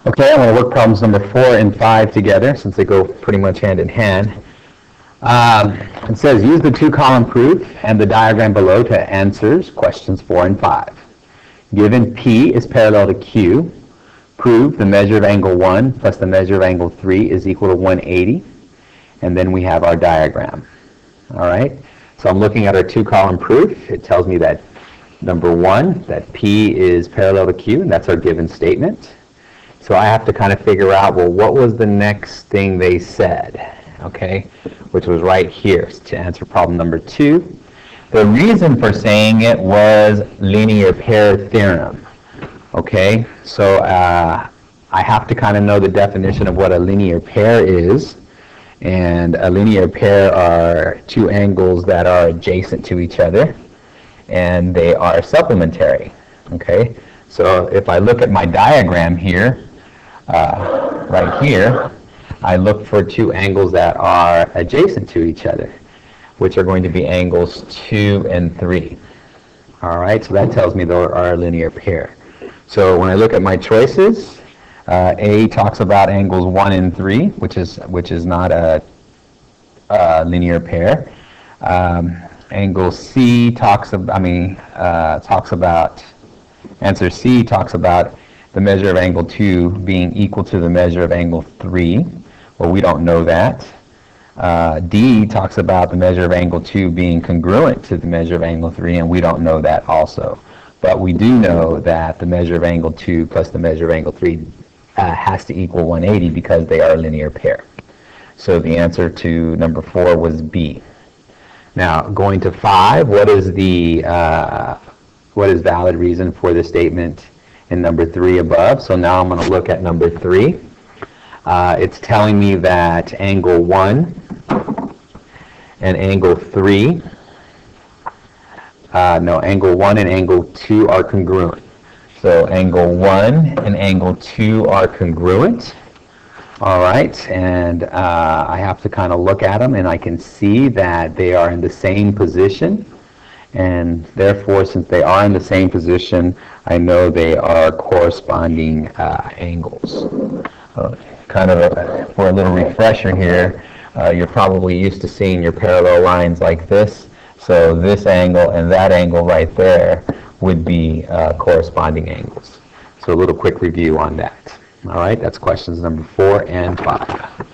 Okay, I'm going to work problems number 4 and 5 together since they go pretty much hand in hand. It says use the 2-column proof and the diagram below to answers questions 4 and 5. Given P is parallel to Q, prove the measure of angle 1 plus the measure of angle 3 is equal to 180. And then we have our diagram. All right, so I'm looking at our 2-column proof. It tells me that number 1, that P is parallel to Q, and that's our given statement. So I have to kind of figure out, well, what was the next thing they said, okay, which was right here to answer problem number 2. The reason for saying it was linear pair theorem, okay? So I have to kind of know the definition of what a linear pair is. And a linear pair are two angles that are adjacent to each other, and they are supplementary, okay? So if I look at my diagram here, right here, I look for two angles that are adjacent to each other, which are going to be angles 2 and 3. All right, so that tells me they are a linear pair. So when I look at my choices, A talks about angles 1 and 3, which is not a linear pair. Angle C talks about, answer C talks about the measure of angle 2 being equal to the measure of angle 3. Well, we don't know that. D talks about the measure of angle 2 being congruent to the measure of angle 3, and we don't know that also. But we do know that the measure of angle 2 plus the measure of angle 3 has to equal 180 because they are a linear pair. So the answer to number 4 was B. Now, going to 5, what is valid reason for the statement in number 3 above? So now I'm going to look at number 3. It's telling me that angle 1 and angle 3, angle 1 and angle 2 are congruent. So angle 1 and angle 2 are congruent. All right, and I have to kind of look at them, and I can see that they are in the same position. And therefore, since they are in the same position, I know they are corresponding angles. For a little refresher here, you're probably used to seeing your parallel lines like this. So this angle and that angle right there would be corresponding angles. So a little quick review on that. All right, that's questions number 4 and 5.